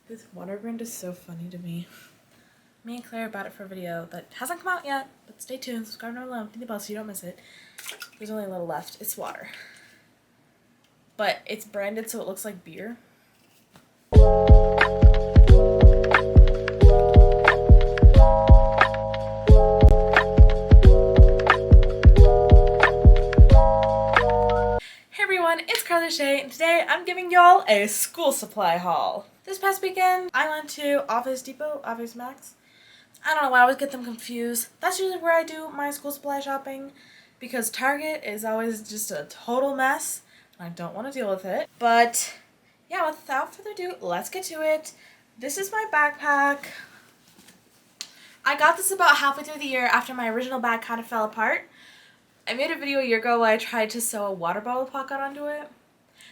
This water brand is so funny to me. Me and Claire bought it for a video that hasn't come out yet, but stay tuned. Subscribe to our below, hit the bell so you don't miss it. There's only a little left. It's water. But it's branded so it looks like beer. Hey everyone, it's Carly Shay, and today I'm giving y'all a school supply haul. This past weekend, I went to Office Depot, Office Max. I don't know why I always get them confused. That's usually where I do my school supply shopping because Target is always just a total mess and I don't want to deal with it. But yeah, without further ado, let's get to it. This is my backpack. I got this about halfway through the year after my original bag kind of fell apart. I made a video a year ago where I tried to sew a water bottle pocket onto it.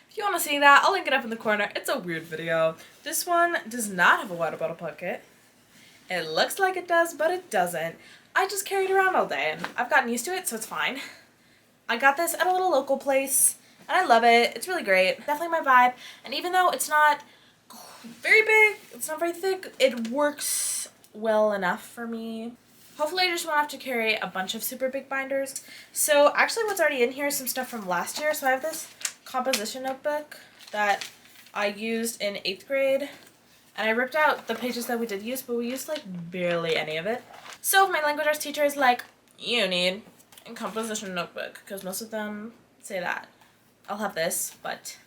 If you want to see that, I'll link it up in the corner. It's a weird video. This one does not have a water bottle pocket. It looks like it does, but it doesn't. I just carry it around all day, and I've gotten used to it, so it's fine. I got this at a little local place, and I love it. It's really great. Definitely my vibe. And even though it's not very big, it's not very thick, it works well enough for me. Hopefully I just won't have to carry a bunch of super big binders. So actually what's already in here is some stuff from last year. So I have this composition notebook that I used in 8th grade. And I ripped out the pages that we did use, but we used like barely any of it. So my language arts teacher is like, you need a composition notebook, because most of them say that. I'll have this, but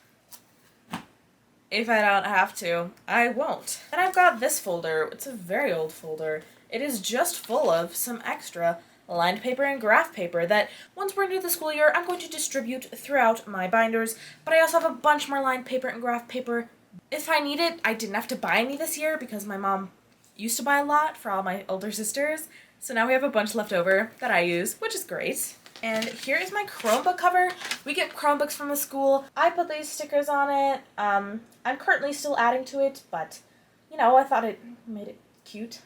if I don't have to, I won't. And I've got this folder. It's a very old folder. It is just full of some extra lined paper and graph paper that once we're into the school year, I'm going to distribute throughout my binders. But I also have a bunch more lined paper and graph paper. If I need it, I didn't have to buy any this year because my mom used to buy a lot for all my older sisters. So now we have a bunch left over that I use, which is great. And here is my Chromebook cover. We get Chromebooks from the school. I put these stickers on it. I'm currently still adding to it, but you know, I thought it made it cute.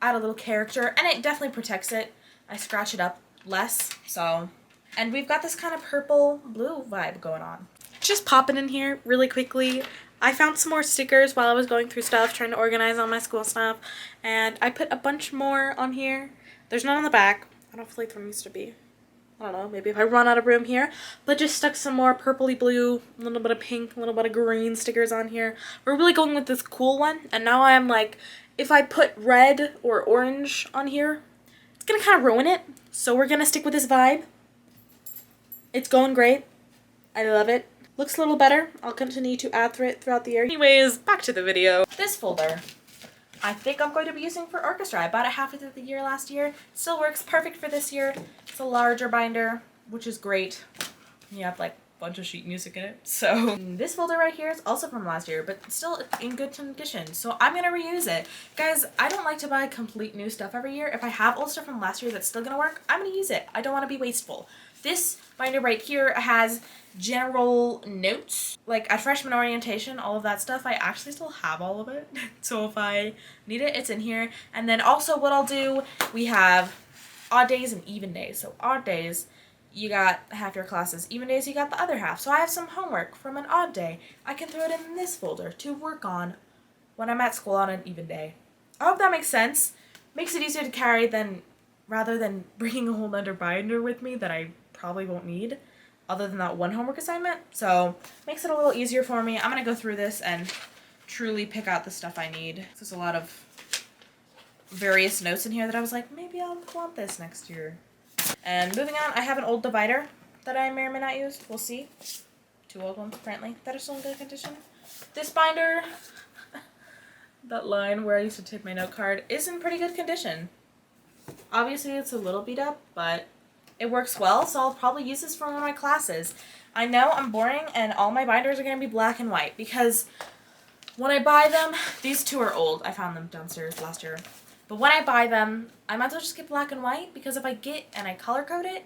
Add a little character, and it definitely protects it. I scratch it up less, so. And we've got this kind of purple blue vibe going on. Just popping in here really quickly. I found some more stickers while I was going through stuff, trying to organize all my school stuff, and I put a bunch more on here. There's none on the back. I don't feel like there used to be. I don't know, maybe if I run out of room here, but just stuck some more purpley blue, a little bit of pink, a little bit of green stickers on here. We're really going with this cool one, and now I am like, if I put red or orange on here, it's gonna kind of ruin it, so we're gonna stick with this vibe. It's going great. I love it. Looks a little better. I'll continue to add to it throughout the year. Anyways, back to the video. This folder, I think I'm going to be using for orchestra. I bought it halfway through the year last year. It still works perfect for this year. It's a larger binder, which is great. You have like a bunch of sheet music in it. So this folder right here is also from last year, but still in good condition. So I'm gonna reuse it. Guys, I don't like to buy complete new stuff every year. If I have old stuff from last year that's still gonna work, I'm gonna use it. I don't wanna be wasteful. This binder right here has general notes, like at freshman orientation, all of that stuff. I actually still have all of it. So if I need it, it's in here. And then also what I'll do, we have odd days and even days. So odd days, you got half your classes. Even days, you got the other half. So I have some homework from an odd day. I can throw it in this folder to work on when I'm at school on an even day. I hope that makes sense. Makes it easier to carry rather than bringing a whole other binder with me that I probably won't need other than that one homework assignment. So makes it a little easier for me. I'm gonna go through this and truly pick out the stuff I need. There's a lot of various notes in here that I was like, maybe I'll want this next year. And moving on, I have an old divider that I may or may not use. We'll see. 2 old ones apparently that are still in good condition. This binder, that line where I used to tape my note card, is in pretty good condition. Obviously it's a little beat up, but it works well, so I'll probably use this for one of my classes. I know I'm boring and all my binders are going to be black and white because when I buy them, these 2 are old. I found them downstairs last year. But when I buy them, I might as well just get black and white because if I get and I color code it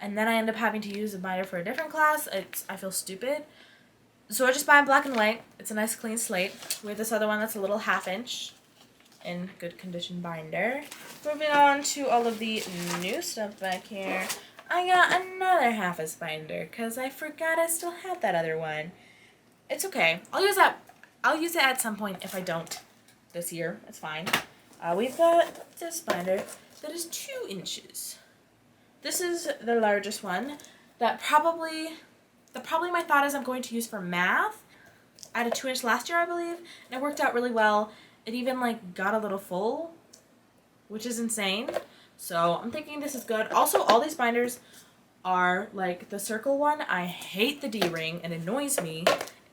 and then I end up having to use a binder for a different class, I feel stupid. So I just buy them black and white. It's a nice clean slate. We have this other one that's a little 1/2 inch in good condition binder. Moving on to all of the new stuff back here. I got another 1/2 binder because I forgot I still had that other one. It's okay. I'll use that I'll use it at some point. If I don't this year, it's fine. We've got this binder that is 2 inches. This is the largest one that probably my thought is I'm going to use for math. I had a 2-inch last year, I believe, and it worked out really well. It even like got a little full, which is insane. So I'm thinking this is good. Also, all these binders are like the circle one. I hate the D-ring. It annoys me.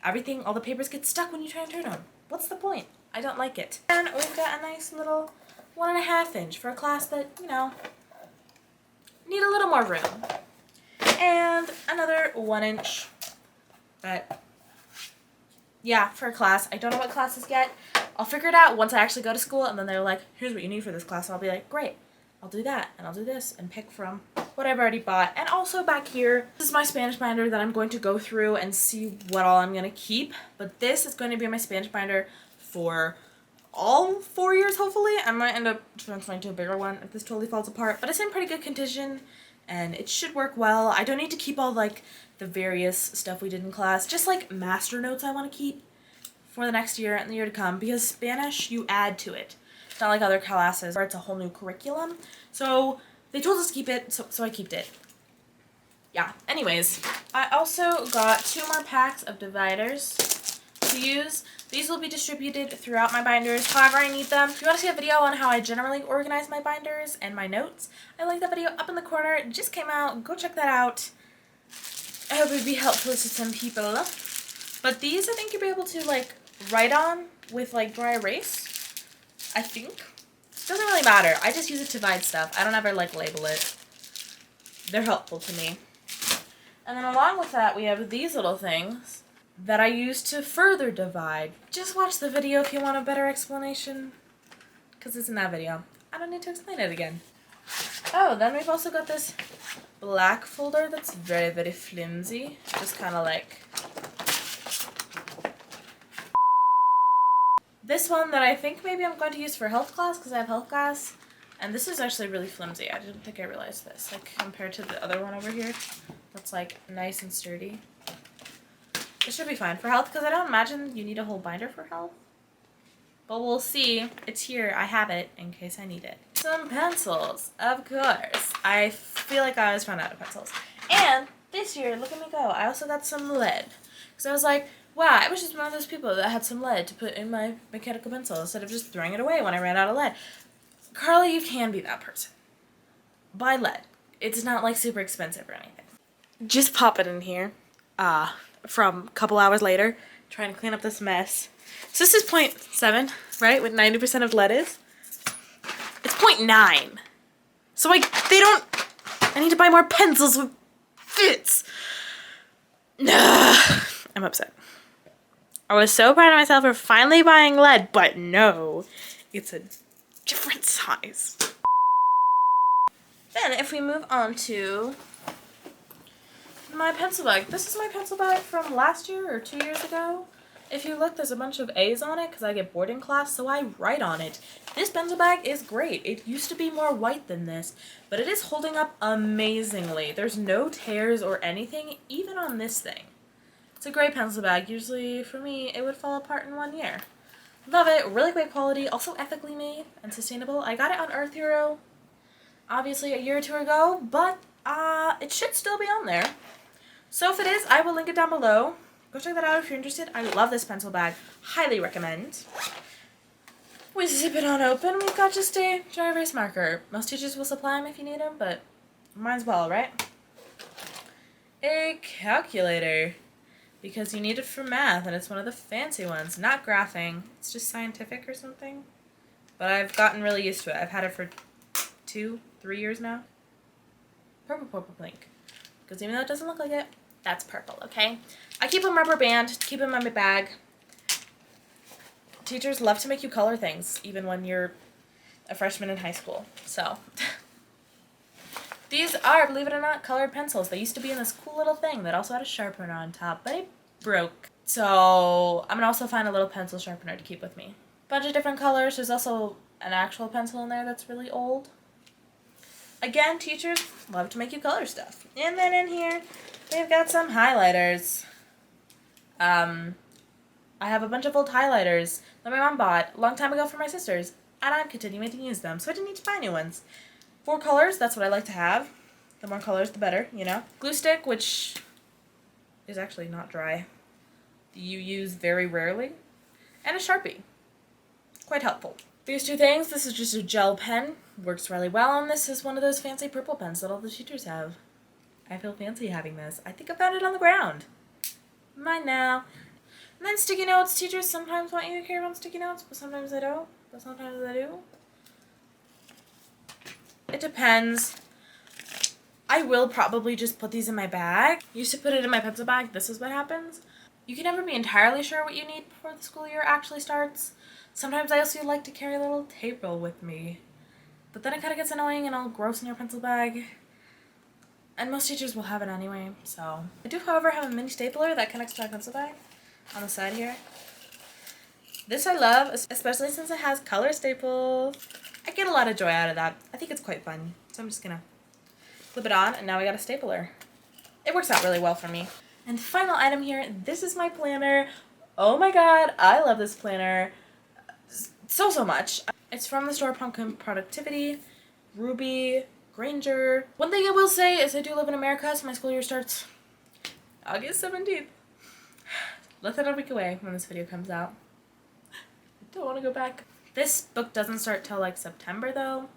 Everything, all the papers get stuck when you try and turn them. What's the point? I don't like it. And we've got a nice little 1.5 inch for a class that, you know, need a little more room. And another 1 inch, but yeah, for a class. I don't know what classes yet. I'll figure it out once I actually go to school, and then they're like, here's what you need for this class. And I'll be like, great, I'll do that, and I'll do this, and pick from what I've already bought. And also back here, this is my Spanish binder that I'm going to go through and see what all I'm going to keep. But this is going to be my Spanish binder for all 4 years, hopefully. I might end up transferring to a bigger one if this totally falls apart. But it's in pretty good condition, and it should work well. I don't need to keep all, like, the various stuff we did in class. Just, like, master notes I want to keep for the next year and the year to come. Because Spanish, you add to it. It's not like other classes where it's a whole new curriculum. So they told us to keep it, so I kept it. Yeah, anyways. I also got 2 more packs of dividers to use. These will be distributed throughout my binders however I need them. If you want to see a video on how I generally organize my binders and my notes, I link that video up in the corner. It just came out. Go check that out. I hope it would be helpful to some people. But these I think you'll be able to like write on with like dry erase. I think. It doesn't really matter. I just use it to divide stuff. I don't ever like label it. They're helpful to me. And then along with that we have these little things that I use to further divide. Just watch the video if you want a better explanation, because it's in that video. I don't need to explain it again. Oh, then we've also got this black folder that's very, very flimsy. Just kind of like this one that I think maybe I'm going to use for health class, because I have health class. And this is actually really flimsy. I didn't think I realized this, like compared to the other one over here. That's like nice and sturdy. It should be fine for health, because I don't imagine you need a whole binder for health. But we'll see. It's here. I have it in case I need it. Some pencils, of course. I feel like I always run out of pencils. And this year, look at me go. I also got some lead. Because I was like, wow, I was just one of those people that had some lead to put in my mechanical pencil instead of just throwing it away when I ran out of lead. Carly, you can be that person. Buy lead. It's not like super expensive or anything. Just pop it in here. From a couple hours later, trying to clean up this mess. So this is 0.7, right? What 90% of lead is? It's 0.9. So I need to buy more pencils with fits. I'm upset. I was so proud of myself for finally buying lead, but no, it's a different size. Then if we move on to my pencil bag. This is my pencil bag from last year or 2 years ago. If you look, there's a bunch of A's on it because I get bored in class, so I write on it. This pencil bag is great. It used to be more white than this, but it is holding up amazingly. There's no tears or anything, even on this thing. It's a great pencil bag. Usually, for me, it would fall apart in 1 year. Love it. Really great quality. Also ethically made and sustainable. I got it on Earth Hero, obviously a year or 2 ago, but it should still be on there. So if it is, I will link it down below. Go check that out if you're interested. I love this pencil bag. Highly recommend. We zip it on open. We've got just a dry erase marker. Most teachers will supply them if you need them, but mine's well, right? A calculator. Because you need it for math, and it's one of the fancy ones. Not graphing. It's just scientific or something. But I've gotten really used to it. I've had it for 2-3 years now. Purple, pink. Because even though it doesn't look like it, that's purple, okay? I keep a rubber band to keep them in my bag. Teachers love to make you color things, even when you're a freshman in high school. So, these are, believe it or not, colored pencils. They used to be in this cool little thing that also had a sharpener on top, but it broke. So, I'm gonna also find a little pencil sharpener to keep with me. Bunch of different colors. There's also an actual pencil in there that's really old. Again, teachers love to make you color stuff. And then in here, we've got some highlighters. I have a bunch of old highlighters that my mom bought a long time ago for my sisters, and I'm continuing to use them, so I didn't need to buy new ones. 4 colors, that's what I like to have. The more colors, the better, you know. Glue stick, which is actually not dry. You use very rarely. And a Sharpie. Quite helpful. These 2 things, this is just a gel pen. Works really well, and this is one of those fancy purple pens that all the teachers have. I feel fancy having this. I think I found it on the ground. Mine now. And then sticky notes. Teachers sometimes want you to carry around sticky notes, but sometimes they don't. But sometimes they do. It depends. I will probably just put these in my bag. Used to put it in my pencil bag. This is what happens. You can never be entirely sure what you need before the school year actually starts. Sometimes I also like to carry a little tape roll with me. But then it kind of gets annoying and all gross in your pencil bag. And most teachers will have it anyway, so. I do, however, have a mini stapler that connects to my pencil bag on the side here. This I love, especially since it has color staples. I get a lot of joy out of that. I think it's quite fun. So I'm just gonna flip it on, and now we got a stapler. It works out really well for me. And the final item here, this is my planner. Oh my god, I love this planner so much. It's from the store Pumpkin Productivity, Ruby, Granger. One thing I will say is I do live in America, so my school year starts August 17th. Less than a week away when this video comes out. I don't want to go back. This book doesn't start till like September though.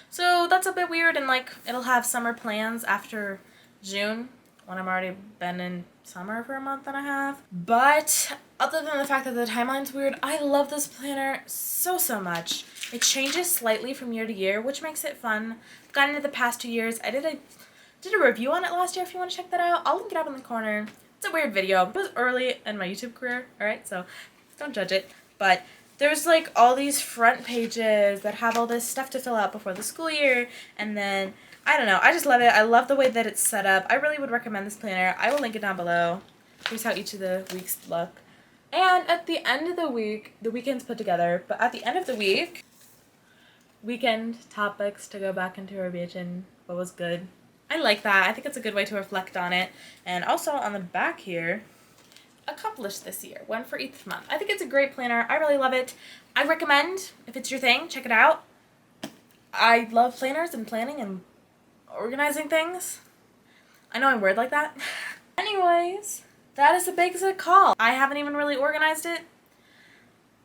So that's a bit weird, and like it'll have summer plans after June when I'm already been in summer for a month and a half. But other than the fact that the timeline's weird, I love this planner so much. It changes slightly from year to year, which makes it fun. I've gotten into the past 2 years. I did a review on it last year if you want to check that out. I'll link it up in the corner. It's a weird video. It was early in my YouTube career, alright, so don't judge it. But there's like all these front pages that have all this stuff to fill out before the school year, and then I don't know, I just love it. I love the way that it's set up. I really would recommend this planner. I will link it down below. Here's how each of the weeks look. And at the end of the week, the weekend's put together, but at the end of the week, weekend topics to go back into revision, what was good. I like that. I think it's a good way to reflect on it. And also on the back here, accomplished this year, one for each month. I think it's a great planner. I really love it. I recommend, if it's your thing, check it out. I love planners and planning and organizing things. I know I'm weird like that. Anyways, that is a basic haul. I haven't even really organized it.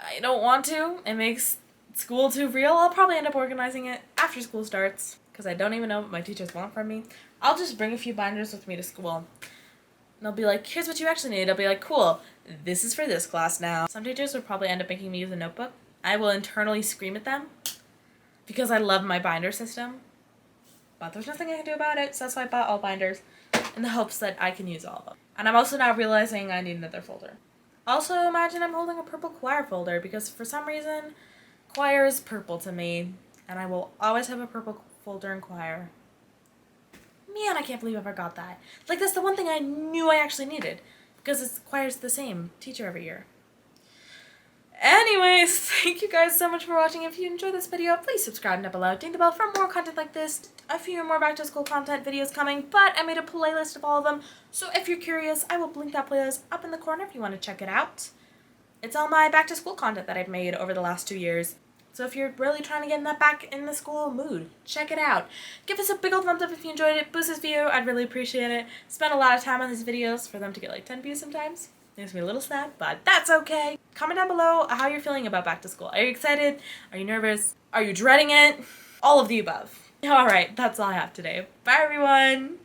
I don't want to. It makes school too real. I'll probably end up organizing it after school starts because I don't even know what my teachers want from me. I'll just bring a few binders with me to school. And they'll be like, here's what you actually need. I'll be like, cool, this is for this class now. Some teachers will probably end up making me use a notebook. I will internally scream at them because I love my binder system. But there's nothing I can do about it, so that's why I bought all binders in the hopes that I can use all of them. And I'm also now realizing I need another folder. Also, imagine I'm holding a purple choir folder because for some reason, choir is purple to me, and I will always have a purple folder in choir. Man, I can't believe I forgot that. Like, that's the one thing I knew I actually needed because choir's the same teacher every year. Anyways, thank you guys so much for watching. If you enjoyed this video, please subscribe down below. Ding the bell for more content like this. A few more back to school content videos coming, but I made a playlist of all of them. So if you're curious, I will link that playlist up in the corner if you want to check it out. It's all my back to school content that I've made over the last 2 years. So if you're really trying to get in that back in the school mood, check it out. Give us a big old thumbs up if you enjoyed it. Boost this video, I'd really appreciate it. Spend a lot of time on these videos for them to get like 10 views sometimes. Makes me a little sad, but that's okay. Comment down below how you're feeling about back to school. Are you excited? Are you nervous? Are you dreading it? All of the above. Alright, that's all I have today. Bye everyone!